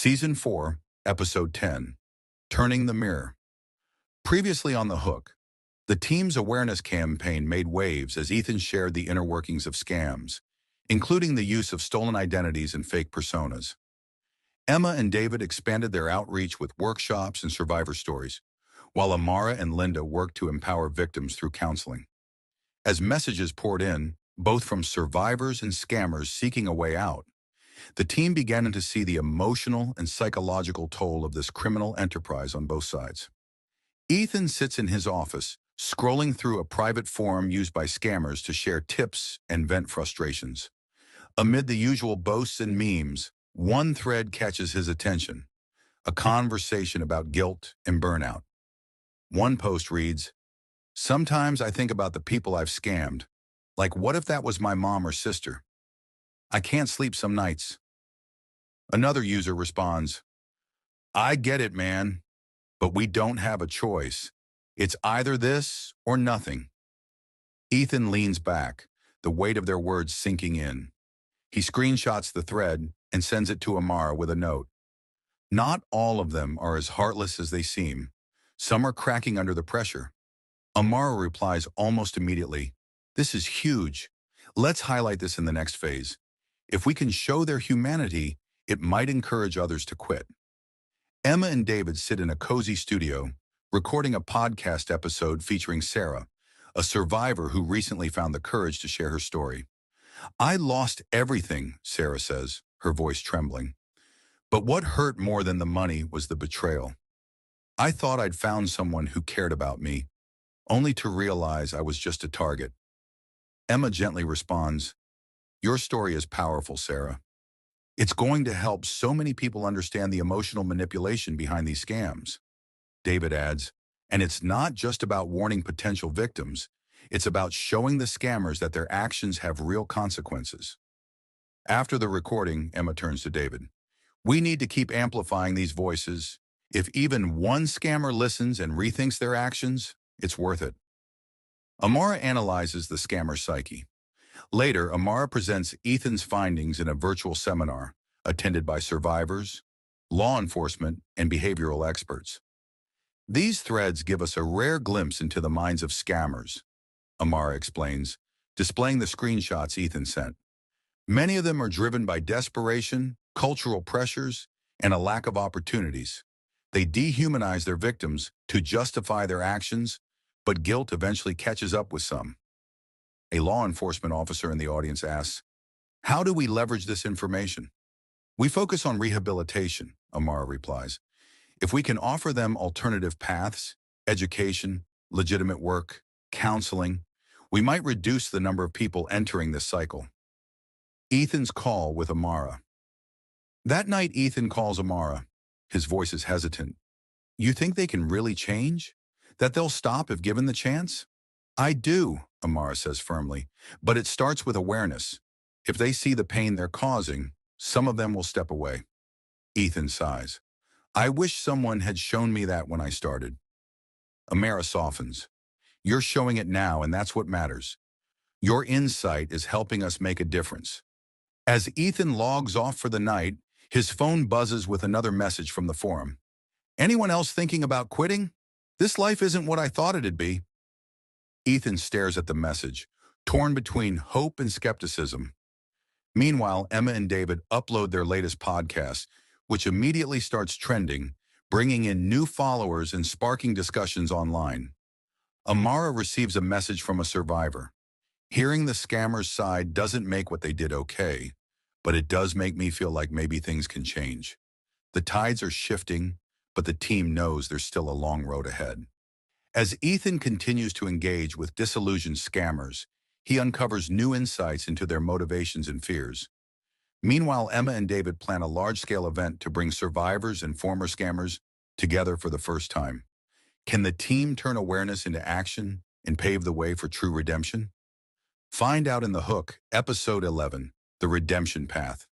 Season 4, Episode 10, Turning the Mirror. Previously on The Hook, the team's awareness campaign made waves as Ethan shared the inner workings of scams, including the use of stolen identities and fake personas. Emma and David expanded their outreach with workshops and survivor stories, while Amara and Linda worked to empower victims through counseling. As messages poured in, both from survivors and scammers seeking a way out, the team began to see the emotional and psychological toll of this criminal enterprise on both sides. Ethan sits in his office, scrolling through a private forum used by scammers to share tips and vent frustrations. Amid the usual boasts and memes, one thread catches his attention: a conversation about guilt and burnout. One post reads, "Sometimes I think about the people I've scammed. Like, what if that was my mom or sister? I can't sleep some nights." Another user responds, "I get it, man, but we don't have a choice. It's either this or nothing." Ethan leans back, the weight of their words sinking in. He screenshots the thread and sends it to Amara with a note. Not all of them are as heartless as they seem. Some are cracking under the pressure. Amara replies almost immediately, "This is huge. Let's highlight this in the next phase. If we can show their humanity, it might encourage others to quit." Emma and David sit in a cozy studio, recording a podcast episode featuring Sarah, a survivor who recently found the courage to share her story. "I lost everything," Sarah says, her voice trembling. "But what hurt more than the money was the betrayal. I thought I'd found someone who cared about me, only to realize I was just a target." Emma gently responds, "Your story is powerful, Sarah. It's going to help so many people understand the emotional manipulation behind these scams." David adds, "And it's not just about warning potential victims. It's about showing the scammers that their actions have real consequences." After the recording, Emma turns to David. "We need to keep amplifying these voices. If even one scammer listens and rethinks their actions, it's worth it." Amara analyzes the scammer's psyche. Later, Amara presents Ethan's findings in a virtual seminar attended by survivors, law enforcement, and behavioral experts. "These threads give us a rare glimpse into the minds of scammers," Amara explains, displaying the screenshots Ethan sent. "Many of them are driven by desperation, cultural pressures, and a lack of opportunities. They dehumanize their victims to justify their actions, but guilt eventually catches up with some." A law enforcement officer in the audience asks, "How do we leverage this information?" "We focus on rehabilitation," Amara replies. "If we can offer them alternative paths, education, legitimate work, counseling, we might reduce the number of people entering this cycle." Ethan's call with Amara. That night, Ethan calls Amara. His voice is hesitant. "You think they can really change? That they'll stop if given the chance?" "I do," Amara says firmly, "but it starts with awareness. If they see the pain they're causing, some of them will step away." Ethan sighs. "I wish someone had shown me that when I started." Amara softens. "You're showing it now, and that's what matters. Your insight is helping us make a difference." As Ethan logs off for the night, his phone buzzes with another message from the forum. "Anyone else thinking about quitting? This life isn't what I thought it'd be." Ethan stares at the message, torn between hope and skepticism. Meanwhile, Emma and David upload their latest podcast, which immediately starts trending, bringing in new followers and sparking discussions online. Amara receives a message from a survivor. "Hearing the scammer's side doesn't make what they did okay, but it does make me feel like maybe things can change. The tides are shifting, but the team knows there's still a long road ahead." As Ethan continues to engage with disillusioned scammers, he uncovers new insights into their motivations and fears. Meanwhile, Emma and David plan a large-scale event to bring survivors and former scammers together for the first time. Can the team turn awareness into action and pave the way for true redemption? Find out in The Hook, Episode 11, The Redemption Path.